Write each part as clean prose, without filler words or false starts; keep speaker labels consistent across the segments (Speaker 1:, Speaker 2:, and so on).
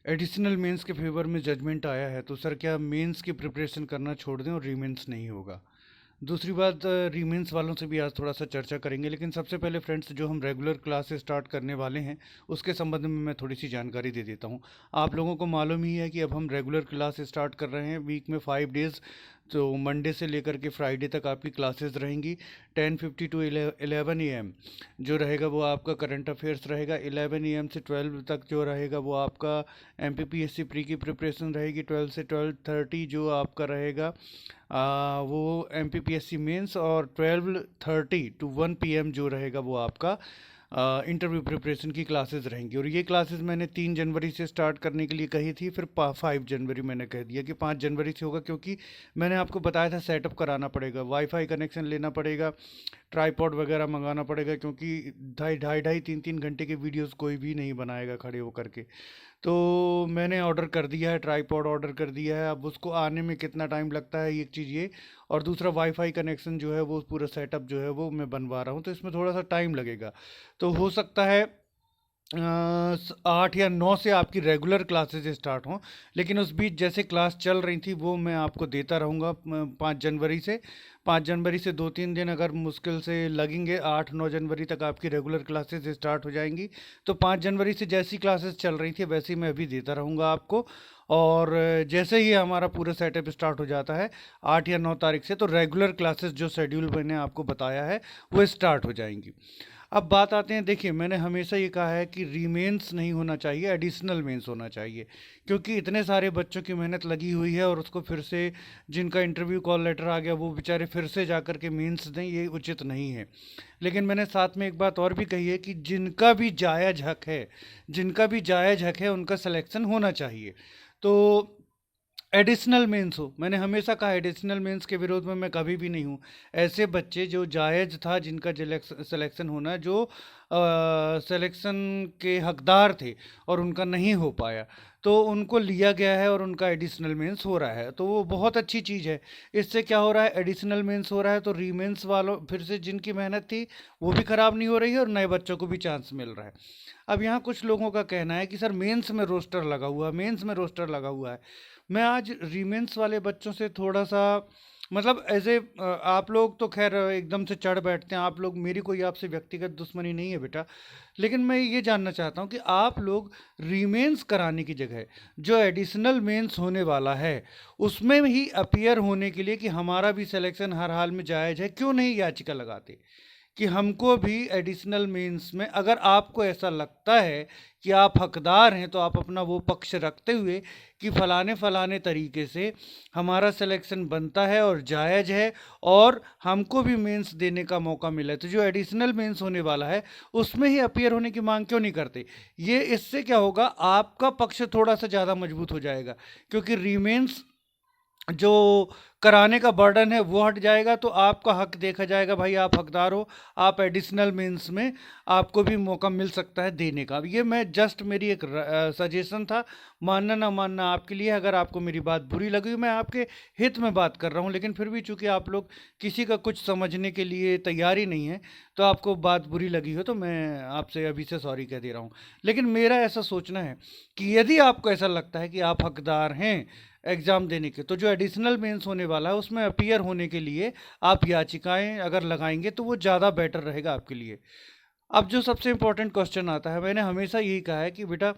Speaker 1: Additional mains के favour में judgement आया है, तो सर क्या मेंस की प्रिपरेशन करना छोड़ दें और रीमेंस नहीं होगा? दूसरी बात, रीमेंस वालों से भी आज थोड़ा सा चर्चा करेंगे, लेकिन सबसे पहले फ्रेंड्स जो हम रेगुलर क्लासेस स्टार्ट करने वाले हैं उसके संबंध में मैं थोड़ी सी जानकारी दे देता हूँ। आप लोगों को मालूम ही है कि अब हम रेगुलर क्लास स्टार्ट कर रहे हैं वीक में 5 डेज़। तो मंडे से लेकर के फ्राइडे तक आपकी क्लासेस रहेंगी। 10:50 टू 11 AM जो रहेगा वो आपका करंट अफेयर्स रहेगा। 11 AM से 12 तक जो रहेगा वो आपका MPPSC प्री की प्रिपरेशन रहेगी। 12 से 12:30 जो आपका रहेगा वो MPPSC मेंस। और 12:30 टू 1 PM जो रहेगा वो आपका इंटरव्यू प्रिपरेशन की क्लासेस रहेंगी। और ये क्लासेस मैंने 3 जनवरी से स्टार्ट करने के लिए कही थी, फिर 5 जनवरी मैंने कह दिया कि 5 जनवरी से होगा, क्योंकि मैंने आपको बताया था सेटअप कराना पड़ेगा, वाईफाई कनेक्शन लेना पड़ेगा, ट्राईपॉड वगैरह मंगाना पड़ेगा, क्योंकि ढाई ढाई ढाई 3-3 घंटे के वीडियोस कोई भी नहीं बनाएगा खड़े होकर के। तो मैंने ऑर्डर कर दिया है, ट्राईपॉड ऑर्डर कर दिया है। अब उसको आने में कितना टाइम लगता है एक चीज़ ये, और दूसरा वाईफाई कनेक्शन जो है वो पूरा सेटअप जो है वो मैं बनवा रहा हूँ, तो इसमें थोड़ा सा टाइम लगेगा। तो हो सकता है 8 या 9 से आपकी रेगुलर क्लासेस स्टार्ट हों, लेकिन उस बीच जैसे क्लास चल रही थी वो मैं आपको देता रहूँगा 5 जनवरी से। 5 जनवरी से 2-3 दिन अगर मुश्किल से लगेंगे, 8-9 जनवरी तक आपकी रेगुलर क्लासेस स्टार्ट हो जाएंगी। तो 5 जनवरी से जैसी क्लासेस चल रही थी वैसी मैं अभी देता रहूँगा आपको। और जैसे ही हमारा पूरा सेटअप स्टार्ट हो जाता है 8 या 9 तारीख से, तो रेगुलर क्लासेस जो शेड्यूल मैंने आपको बताया है वो स्टार्ट हो जाएंगी। अब बात आते हैं, देखिए मैंने हमेशा ये कहा है कि रीमेंस नहीं होना चाहिए, एडिशनल मेंस होना चाहिए, क्योंकि इतने सारे बच्चों की मेहनत लगी हुई है और उसको फिर से, जिनका इंटरव्यू कॉल लेटर आ गया वो बेचारे फिर से जा कर के मेंस दें, ये उचित नहीं है। लेकिन मैंने साथ में एक बात और भी कही है कि जिनका भी जायज़ हक है, जिनका भी जायज़ हक है उनका सिलेक्शन होना चाहिए। तो एडिशनल मेंस हो, मैंने हमेशा कहा एडिशनल मेंस के विरोध में मैं कभी भी नहीं हूँ। ऐसे बच्चे जो जायज़ था, जिनका सिलेक्शन होना, जो सिलेक्शन के हकदार थे और उनका नहीं हो पाया, तो उनको लिया गया है और उनका एडिशनल मेंस हो रहा है, तो वो बहुत अच्छी चीज़ है। इससे क्या हो रहा है, एडिशनल मेंस हो रहा है तो रीमेंस वालों फिर से जिनकी मेहनत थी वो भी ख़राब नहीं हो रही है और नए बच्चों को भी चांस मिल रहा है। अब यहाँ कुछ लोगों का कहना है कि सर मेंस में रोस्टर लगा हुआ है, मेंस में रोस्टर लगा हुआ है। मैं आज रीमेंस वाले बच्चों से थोड़ा सा, मतलब एज ए, आप लोग तो खैर एकदम से चढ़ बैठते हैं, आप लोग, मेरी कोई आपसे व्यक्तिगत दुश्मनी नहीं है बेटा, लेकिन मैं ये जानना चाहता हूँ कि आप लोग रीमेंस कराने की जगह जो एडिशनल मेंस होने वाला है उसमें ही अपीयर होने के लिए कि हमारा भी सिलेक्शन हर हाल में जायज़ है, क्यों नहीं याचिका लगाते कि हमको भी एडिशनल मीन्स में, अगर आपको ऐसा लगता है कि आप हकदार हैं तो आप अपना वो पक्ष रखते हुए कि फलाने फलाने तरीके से हमारा सिलेक्शन बनता है और जायज़ है और हमको भी मेंस देने का मौका मिला है, तो जो एडिशनल मेंस होने वाला है उसमें ही अपीयर होने की मांग क्यों नहीं करते? ये इससे क्या होगा, आपका पक्ष थोड़ा सा ज़्यादा मजबूत हो जाएगा, क्योंकि रीमेंस जो कराने का बर्डन है वो हट जाएगा, तो आपका हक देखा जाएगा, भाई आप हकदार हो, आप एडिशनल मीन्स में आपको भी मौका मिल सकता है देने का। ये मैं जस्ट, मेरी एक सजेशन था, मानना ना मानना आपके लिए। अगर आपको मेरी बात बुरी लगी, मैं आपके हित में बात कर रहा हूँ, लेकिन फिर भी चूंकि आप लोग किसी का कुछ समझने के लिए तैयार ही नहीं है, तो आपको बात बुरी लगी हो तो मैं आपसे अभी से सॉरी कह दे रहा हूँ। लेकिन मेरा ऐसा सोचना है कि यदि आपको ऐसा लगता है कि आप हकदार हैं एग्ज़ाम देने के, तो जो एडिशनल मेंस होने वाला है उसमें अपीयर होने के लिए आप याचिकाएं अगर लगाएंगे तो वो ज़्यादा बेटर रहेगा आपके लिए। अब जो सबसे इम्पोर्टेंट क्वेश्चन आता है, मैंने हमेशा यही कहा है कि बेटा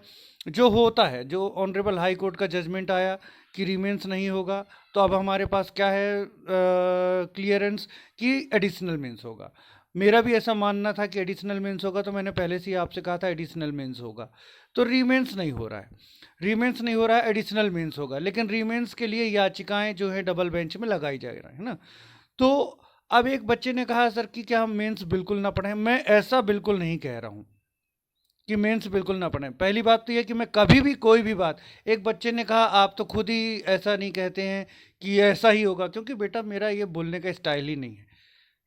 Speaker 1: जो होता है, जो ऑनरेबल हाई कोर्ट का जजमेंट आया कि रीमेंस नहीं होगा, तो अब हमारे पास क्या है क्लियरेंस कि एडिशनल मेंस होगा। मेरा भी ऐसा मानना था कि एडिशनल मेंस होगा, तो मैंने पहले से ही आपसे कहा था एडिशनल मेंस होगा। तो रीमेंस नहीं हो रहा है, रीमेंस नहीं हो रहा है, एडिशनल मेंस होगा, लेकिन रीमेंस के लिए याचिकाएं जो है डबल बेंच में लगाई जा रही है ना। तो अब एक बच्चे ने कहा सर कि क्या हम मेंस बिल्कुल ना पढ़ें? मैं ऐसा बिल्कुल नहीं कह रहा हूँ कि मेंस बिल्कुल ना पढ़ें। पहली बात तो ये कि मैं कभी भी कोई भी बात, एक बच्चे ने कहा आप तो खुद ही ऐसा नहीं कहते हैं कि ऐसा ही होगा, क्योंकि बेटा मेरा ये बोलने का स्टाइल ही नहीं है।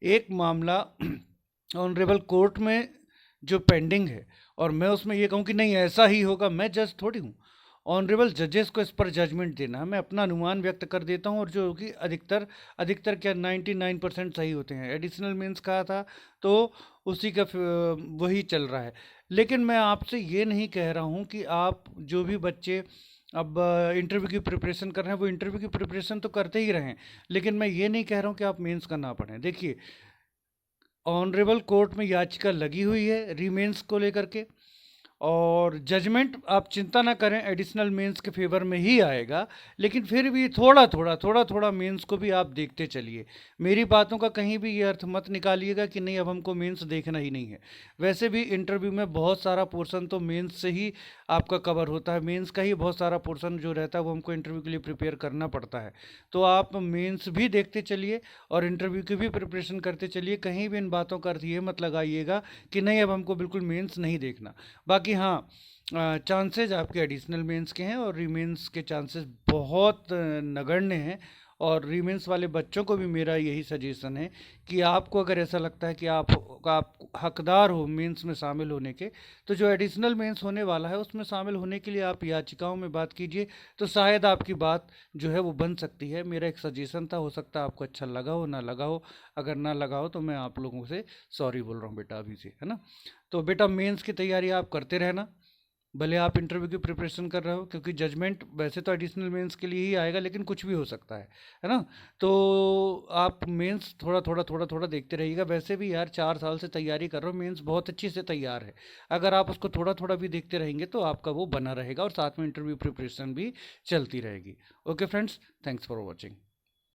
Speaker 1: एक मामला ऑनरेबल कोर्ट में जो पेंडिंग है और मैं उसमें ये कहूँ कि नहीं ऐसा ही होगा, मैं जज थोड़ी हूँ। ऑनरेबल जजेस को इस पर जजमेंट देना है। मैं अपना अनुमान व्यक्त कर देता हूँ, और जो कि अधिकतर अधिकतर क्या 99% सही होते हैं। एडिशनल मीन्स कहा था तो उसी का वही चल रहा है। लेकिन मैं आपसे ये नहीं कह रहा हूँ कि आप जो भी बच्चे अब इंटरव्यू की प्रिपरेशन कर रहे हैं वो इंटरव्यू की प्रिपरेशन तो करते ही रहें, लेकिन मैं ये नहीं कह रहा हूँ कि आप मेंस का ना पढ़ें। देखिए, ऑनरेबल कोर्ट में याचिका लगी हुई है रीमेंस को लेकर के, और जजमेंट आप चिंता ना करें एडिशनल मेंस के फेवर में ही आएगा। लेकिन फिर भी थोड़ा थोड़ा मेंस को भी आप देखते चलिए। मेरी बातों का कहीं भी ये अर्थ मत निकालिएगा कि नहीं अब हमको मेंस देखना ही नहीं है। वैसे भी इंटरव्यू में बहुत सारा पोर्शन तो मेंस से ही आपका कवर होता है, मेंस का ही बहुत सारा पोर्शन जो रहता है वो हमको इंटरव्यू के लिए प्रिपेयर करना पड़ता है। तो आप मेंस भी देखते चलिए और इंटरव्यू की भी प्रिपरेशन करते चलिए। कहीं भी इन बातों का अर्थ ये मत लगाइएगा कि नहीं अब हमको बिल्कुल मेंस नहीं देखना। बाकी हाँ, चांसेस आपके एडिशनल मेंस के हैं और रीमेंस के चांसेस बहुत नगण्य हैं। और रीमेंस वाले बच्चों को भी मेरा यही सजेशन है कि आपको अगर ऐसा लगता है कि आप हकदार हो मेंस में शामिल होने के, तो जो एडिशनल मेंस होने वाला है उसमें शामिल होने के लिए आप याचिकाओं में बात कीजिए, तो शायद आपकी बात जो है वो बन सकती है। मेरा एक सजेशन था, हो सकता है आपको अच्छा लगा हो ना लगा हो। अगर ना लगा हो तो मैं आप लोगों से सॉरी बोल रहा हूँ बेटा अभी से, है ना। तो बेटा मेंस की तैयारी आप करते रहना, भले आप इंटरव्यू की प्रिपरेशन कर रहे हो, क्योंकि जजमेंट वैसे तो एडिशनल मेंस के लिए ही आएगा, लेकिन कुछ भी हो सकता है ना। तो आप मेंस थोड़ा थोड़ा देखते रहिएगा। वैसे भी यार 4 साल से तैयारी कर रहे हो, मेंस बहुत अच्छी से तैयार है। अगर आप उसको थोड़ा थोड़ा भी देखते रहेंगे तो आपका वो बना रहेगा और साथ में इंटरव्यू प्रिपरेशन भी चलती रहेगी। Okay friends, thanks for watching.